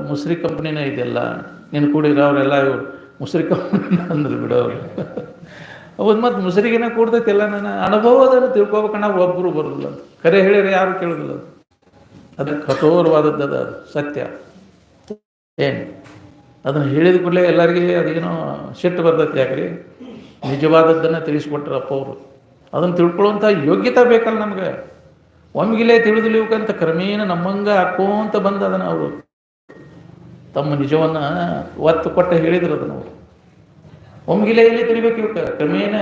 ಮುಸ್ರಿ ಕಂಪ್ನಿನೇ ಇದೆಲ್ಲ, ನೀನು ಕೂಡಿರ ಅವರೆಲ್ಲ ಇವರು ಮುಸ್ರಿ ಕಂಪ್ನಿ ಅಂದ್ರು ಬಿಡೋರು. ಅವತ್ತು ಮತ್ತು ಮುಸ್ರಿಗಿನ ಕೂಡ್ತೈತಿಲ್ಲ, ನಾನು ಅನುಭವದನ್ನು ತಿಳ್ಕೊಬೇಕಣ್ಣ, ಒಬ್ಬರು ಬರೋದಿಲ್ಲ ಅಂತ ಕರೆ ಹೇಳಿದ್ರೆ ಯಾರು ಕೇಳೋದಿಲ್ಲ. ಅದಕ್ಕೆ ಕಠೋರವಾದದ್ದು ಅದು ಸತ್ಯ. ಏನು ಅದನ್ನು ಹೇಳಿದ ಕೂಡಲೇ ಎಲ್ಲರಿಗೆ ಅದೇನೋ ಸಿಟ್ಟು ಬರ್ತೈತಿ. ಯಾಕ್ರಿ ನಿಜವಾದದ್ದನ್ನು ತಿಳಿಸ್ಕೊಟ್ರಪ್ಪ ಅವರು. ಅದನ್ನು ತಿಳ್ಕೊಳ್ಳುವಂಥ ಯೋಗ್ಯತೆ ಬೇಕಲ್ಲ ನಮ್ಗೆ. ಒಮ್ಗಿಲೇ ತಿಳಿದುಲಿಬೇಕಂತ ಕ್ರಮೇಣ ನಮ್ಮಂಗೆ ಹಾಕೋಂತ ಬಂದ ಅದನ್ನು ಅವರು ತಮ್ಮ ನಿಜವನ್ನು ಒತ್ತು ಕೊಟ್ಟು ಹೇಳಿದ್ರು. ಅದನ್ನು ಅವರು ಒಮ್ಗಿಲೆ ಇಲ್ಲಿ ತಿಳಿಬೇಕು. ಇವಕ್ಕೆ ಕ್ರಮೇಣ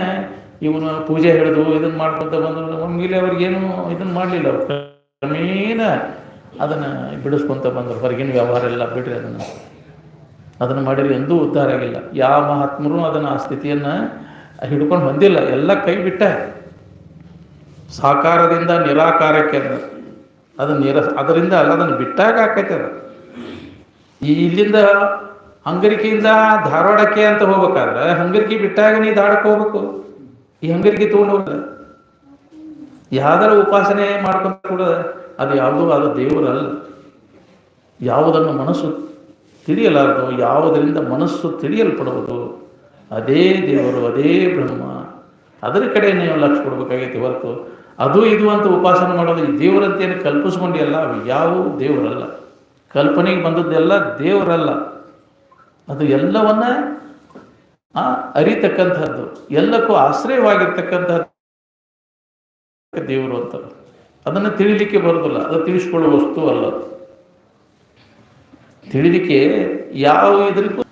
ಇವನು ಪೂಜೆ ಹಿಡಿದು ಇದನ್ನು ಮಾಡ್ಕೊತ ಬಂದ್ರು. ಒಮ್ಗಿಲೆ ಅವ್ರಿಗೇನು ಇದನ್ನು ಮಾಡಲಿಲ್ಲ. ಅವ್ರು ಕ್ರಮೇಣ ಅದನ್ನು ಬಿಡಿಸ್ಕೊತ ಬಂದರು. ಹೊರಗಿನ ವ್ಯವಹಾರ ಎಲ್ಲ ಬಿಡ್ರಿ, ಅದನ್ನು ಮಾಡಿದ್ರೆ ಎಂದೂ ಉದ್ಧಾರ ಆಗಿಲ್ಲ. ಯಾವ ಮಹಾತ್ಮರು ಅದನ್ನು ಆ ಸ್ಥಿತಿಯನ್ನು ಹಿಡ್ಕೊಂಡು ಬಂದಿಲ್ಲ. ಎಲ್ಲ ಕೈ ಬಿಟ್ಟ ಸಾಕಾರದಿಂದ ನಿರಾಕಾರಕ್ಕೆ ಅದು ಅದರಿಂದ ಅಲ್ಲ, ಅದನ್ನು ಬಿಟ್ಟಾಗ ಆಕೈತೆ. ಅದು ಇಲ್ಲಿಂದ ಹಂಗರಿಕೆಯಿಂದ ಧಾರವಾಡಕ್ಕೆ ಅಂತ ಹೋಗ್ಬೇಕಾದ್ರೆ ಹಂಗರಿಕೆ ಬಿಟ್ಟಾಗ ನೀ ಧಾರವಾಡಕ್ಕೆ ಹೋಗ್ಬೇಕು. ಈ ಹಂಗರಿಕೆ ತೊಗೊಂಡು ಹೋಗಲ್ಲ. ಯಾವ್ದಾರ ಉಪಾಸನೆ ಮಾಡ್ಕೊಂಡು ಕೂಡ ಅದು ಯಾವುದೂ ಅದು ದೇವರಲ್ಲ. ಯಾವುದನ್ನು ಮನಸ್ಸು ತಿಳಿಯಲಾರದು, ಯಾವುದರಿಂದ ಮನಸ್ಸು ತಿಳಿಯಲ್ಪಡುವುದು ಅದೇ ದೇವರು, ಅದೇ ಬ್ರಹ್ಮ. ಅದರ ಕಡೆ ನೀವು ಲಕ್ಷ್ಯ ಕೊಡ್ಬೇಕಾಗೈತಿ ಹೊರತು ಅದು ಇದು ಅಂತ ಉಪಾಸನೆ ಮಾಡೋದು ಈ ದೇವರಂತೇನು ಕಲ್ಪಿಸ್ಕೊಂಡಿಲ್ಲ. ಅವು ಯಾವುವು ದೇವರಲ್ಲ. ಕಲ್ಪನೆಗೆ ಬಂದದ್ದೆಲ್ಲ ದೇವರಲ್ಲ. ಅದು ಎಲ್ಲವನ್ನ ಅರಿತಕ್ಕಂಥದ್ದು, ಎಲ್ಲಕ್ಕೂ ಆಶ್ರಯವಾಗಿರ್ತಕ್ಕಂಥದ್ದು ದೇವರು ಅಂತ. ಅದನ್ನು ತಿಳಿಲಿಕ್ಕೆ ಬರೋದಿಲ್ಲ. ಅದು ತಿಳಿಸ್ಕೊಳ್ಳುವ ವಸ್ತು ಅಲ್ಲ. ತಿಳಿಲಿಕ್ಕೆ ಯಾವ ಇದಕ್ಕೂ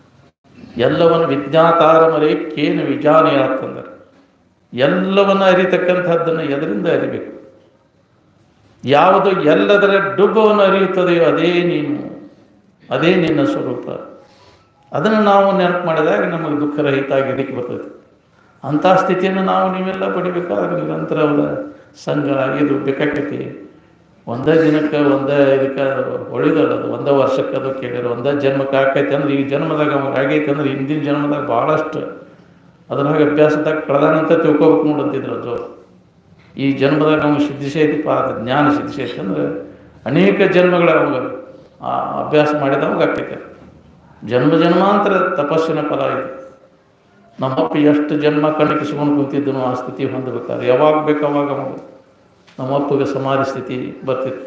ಎಲ್ಲವನ್ನು ವಿಜ್ಞಾತಾರಮರೇ ಕೇನು ವಿಜಾನಿ ಆಗ್ತಂದ್ರೆ ಎಲ್ಲವನ್ನು ಅರಿತಕ್ಕಂಥದ್ದನ್ನು ಎದರಿಂದ ಅರಿಬೇಕು. ಯಾವುದು ಎಲ್ಲದರ ಡುಬ್ಬವನ್ನು ಅರಿಯುತ್ತದೆಯೋ ಅದೇ ನೀನು, ಅದೇ ನಿನ್ನ ಸ್ವರೂಪ. ಅದನ್ನು ನಾವು ನೆನಪು ಮಾಡಿದಾಗ ನಮಗೆ ದುಃಖರಹಿತ ಆಗಿದ್ದಕ್ಕೆ ಬರ್ತದೆ. ಅಂಥ ಸ್ಥಿತಿಯನ್ನು ನಾವು ನೀವೆಲ್ಲ ಪಡಿಬೇಕಾದ್ರೆ ನಿರಂತರವಾದ ಸಂಘ ಇದು ಬೇಕಾಕೈತಿ. ಒಂದೇ ದಿನಕ್ಕೆ ಒಂದೇ ಇದಕ್ಕೆ ಒಳಿದಲ್ಲ. ಅದು ಒಂದೇ ವರ್ಷಕ್ಕೆ ಅದು ಕೇಳಿರೋ ಒಂದೇ ಜನ್ಮಕ್ಕೆ ಆಕೈತೆ ಅಂದ್ರೆ ಈ ಜನ್ಮದಾಗ ಅವಾಗ ಆಗೈತೆ ಅಂದ್ರೆ ಹಿಂದಿನ ಜನ್ಮದಾಗ ಭಾಳಷ್ಟು ಅದ್ರಾಗ ಅಭ್ಯಾಸದಾಗ ಕಳೆದಾನಂತ ತಿಳ್ಕೊಬೇಕು ನೋಡಂತಿದ್ರು. ಅದು ಈ ಜನ್ಮದಾಗ ಅವ್ನು ಸಿದ್ಧಿಸೈತಿಪ್ಪ, ಅದು ಜ್ಞಾನ ಸಿದ್ಧಿಸೈತಿ ಅಂದ್ರೆ ಅನೇಕ ಜನ್ಮಗಳ ಅವಾಗ ಅಭ್ಯಾಸ ಮಾಡಿದವಾಗ ಆಕೈತೆ. ಜನ್ಮ ಜನ್ಮಾಂತರ ತಪಸ್ಸಿನ ಫಲ ಇದೆ. ನಮ್ಮಪ್ಪ ಎಷ್ಟು ಜನ್ಮ ಕಣ್ಣಿಕಿಸ್ಕೊಂಡು ಕೂತಿದ್ದನು ಆ ಸ್ಥಿತಿ ಹೊಂದಬೇಕಾದ್ರೆ ಯಾವಾಗ ಬೇಕು ಅವಾಗ ಅವಾಗ ನಮ್ಮಪ್ಪಗೆ ಸಮಾಧಿ ಸ್ಥಿತಿ ಬರ್ತಿತ್ತು.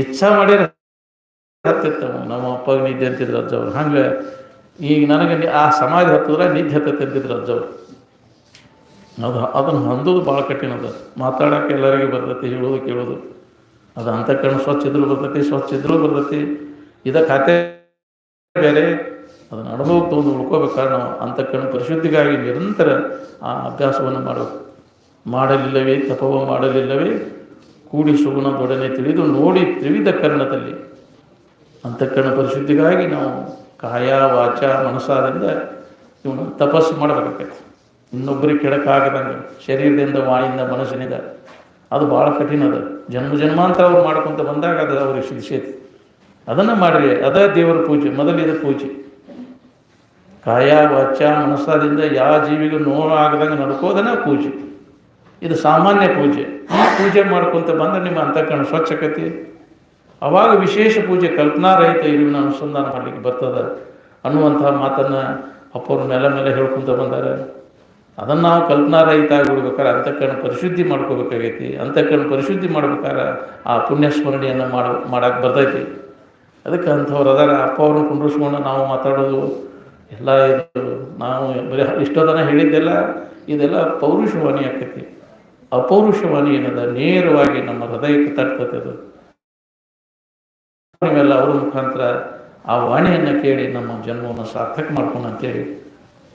ಇಚ್ಛಾ ಮಾಡಿದ್ರೆ ಹತ್ತಿತ್ತು. ನಮ್ಮ ಅಪ್ಪಗೆ ನಿದ್ದೆ ಅಂತಿದ್ರು ಅಜ್ಜವ್ರು. ಹಂಗೆ ಈಗ ನನಗೆ ಆ ಸಮಾಧಿ ಹತ್ತಿದ್ರೆ ನಿದ್ದೆ ಹತ್ತತ್ತೆ ಅಂತಿದ್ರು ಅಜ್ಜವ್ರು. ಅದನ್ನು ಹೊಂದೋದು ಭಾಳ ಕಠಿಣ. ಅದು ಮಾತಾಡೋಕೆ ಎಲ್ಲರಿಗೂ ಬರ್ತೈತಿ, ಹೇಳೋದು ಕೇಳೋದು. ಅದು ಅಂತಃಕರಣ ಸ್ವಚ್ಛ ಇದ್ರೂ ಬರ್ತೈತಿ, ಸ್ವಚ್ಛ ಇದ್ರೂ ಬರ್ತೈತಿ. ಇದಕ್ಕೆ ಖಾತೆ ಬೇರೆ. ಅದನ್ನು ಅನುಭವಕ್ಕೆ ತೊಗೊಂಡು ಉಳ್ಕೋಬೇಕಾದ್ರೆ ನಾವು ಅಂತಃಕರಣ ಪರಿಶುದ್ಧಿಗಾಗಿ ನಿರಂತರ ಆ ಅಭ್ಯಾಸವನ್ನು ಮಾಡಬೇಕು. ಮಾಡಲಿಲ್ಲವೇ ತಪವ ಮಾಡಲಿಲ್ಲವೇ ಕೂಡಿ ಸುಗುಣದೊಡನೆ ತಿಳಿದು ನೋಡಿ ತ್ರಿವಿಧ ಕರ್ಣದಲ್ಲಿ ಅಂತಃಕರಣ ಪರಿಶುದ್ಧಿಗಾಗಿ ನಾವು ಕಾಯ ವಾಚ ಮನಸ್ಸಾದಿಂದ ಇವನು ತಪಸ್ಸು ಮಾಡಬೇಕಾಗೈತಿ. ಇನ್ನೊಬ್ಬರಿಗೆ ಕೆಡಕಾಗದಂಗೆ ಶರೀರದಿಂದ ವಾಣಿಯಿಂದ ಮನಸ್ಸಿನಿಂದ ಅದು ಭಾಳ ಕಠಿಣ. ಅದು ಜನ್ಮ ಜನ್ಮಾಂತರ ಅವ್ರು ಮಾಡ್ಕೊತ ಬಂದಾಗ ಅದು ಅವ್ರಿಗೆ ಶಿಕ್ಷೈತಿ. ಅದನ್ನು ಮಾಡಿರಿ. ಅದೇ ದೇವರ ಪೂಜೆ. ಮೊದಲಿದೆ ಪೂಜೆ. ಕಾಯ ವಾಚ ಮನಸ್ಸಾದಿಂದ ಯಾವ ಜೀವಿಗೂ ನೋವು ಆಗದಂಗೆ ನಡ್ಕೋದನ್ನ ಪೂಜೆ. ಇದು ಸಾಮಾನ್ಯ ಪೂಜೆ. ಈ ಪೂಜೆ ಮಾಡ್ಕೊತ ಬಂದರೆ ನಿಮ್ಮ ಅಂತಃಕರಣ ಸ್ವಚ್ಛಕತೆ. ಅವಾಗ ವಿಶೇಷ ಪೂಜೆ ಕಲ್ಪನಾರಹಿತ ಇರುವಿನ ಅನುಸಂಧಾನ ಮಾಡಲಿಕ್ಕೆ ಬರ್ತದೆ ಅನ್ನುವಂತಹ ಮಾತನ್ನು ಅಪ್ಪವ್ರ ಮೇಲೆ ಹೇಳ್ಕೊತ ಬಂದಾರೆ. ಅದನ್ನು ನಾವು ಕಲ್ಪನಾರಹಿತ ಆಗಿಬಿಡ್ಬೇಕಾದ್ರೆ ಅಂತಃಕರಣ ಪರಿಶುದ್ಧಿ ಮಾಡ್ಕೋಬೇಕಾಗೈತಿ. ಅಂತಃಕರಣ ಪರಿಶುದ್ಧಿ ಮಾಡ್ಬೇಕಾದ್ರೆ ಆ ಪುಣ್ಯಸ್ಮರಣೆಯನ್ನು ಮಾಡಕ್ಕೆ ಬರ್ತೈತಿ. ಅದಕ್ಕೆ ಅಂಥವ್ರು ಅದಾರ. ಅಪ್ಪ ಅವ್ರನ್ನ ಕುಂಡ್ರಿಸ್ಕೊಂಡು ನಾವು ಮಾತಾಡೋದು ಎಲ್ಲ ಇದು ನಾವು ಬರೀ ಇಷ್ಟೊತ್ತನ ಹೇಳಿದ್ದೆಲ್ಲ ಇದೆಲ್ಲ ಪೌರುಷವಾಣಿ ಆಕೈತಿ. ಅಪೌರುಷವಾಣಿ ಏನದ ನೇರವಾಗಿ ನಮ್ಮ ಹೃದಯಕ್ಕೆ ತಟ್ತದೆ. ಅದು ನೀವೆಲ್ಲ ಅವ್ರ ಮುಖಾಂತರ ಆ ವಾಣಿಯನ್ನು ಕೇಳಿ ನಮ್ಮ ಜನ್ಮವನ್ನು ಸಾರ್ಥಕ ಮಾಡ್ಕೊಂಡು ಅಂತೇಳಿ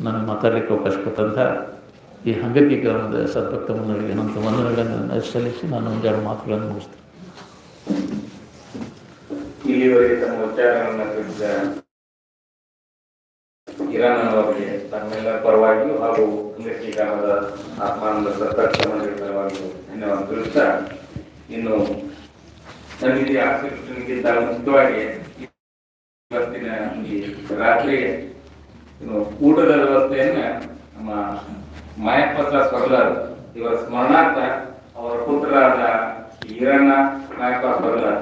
ನನಗೆ ಮಾತಾಡಲಿಕ್ಕೆ ಅವಕಾಶ ಕೊಟ್ಟಂಥ ಈ ಹಂಗರ್ಗಿ ಗ್ರಾಮದ ಸದ್ಭಕ್ತ ಮಂಡಳಿಗೆ ನಂತ ವಂದನೆಗಳನ್ನು ಸಲ್ಲಿಸಿ ನಾನು ಒಂದೆರಡು ಮಾತುಗಳನ್ನು ಮುಗಿಸ್ತೇನೆ. ಇಲ್ಲಿವರೆಗೆ ತಮ್ಮ ವಿಚಾರಗಳನ್ನು ತಿಳಿಸಿದ ಇರಾನ್ ಅವರಿಗೆ ತಮ್ಮೆಲ್ಲರ ಪರವಾಗಿಯೂ ಹಾಗೂ ಹಂಗರ್ಗಿ ಗ್ರಾಮದ ಆತ್ಮಾನಂದ ಸದ್ಭಕ್ತ ಮಂಡಳಿ ಪರವಾಗಿಯೂ ಧನ್ಯವಾದ ತಿಳಿಸ್ತಾ, ಇನ್ನು ನನಗೆ ಆಸಕ್ತಿಗಿಂತ ಮುಂಚಿತವಾಗಿ ಇವತ್ತಿನ ಈ ರಾತ್ರಿ ಊಟದ ವ್ಯವಸ್ಥೆಯನ್ನ ನಮ್ಮ ಮಾಯಪ್ಪ ಸ್ವರ್ಲರ್ ಇವರ ಸ್ಮರಣಾರ್ಥ ಅವರ ಪುತ್ರರಾದ ಈರಣ್ಣ ಮಾಯಪ್ಪ ಸ್ವರ್ಲರ್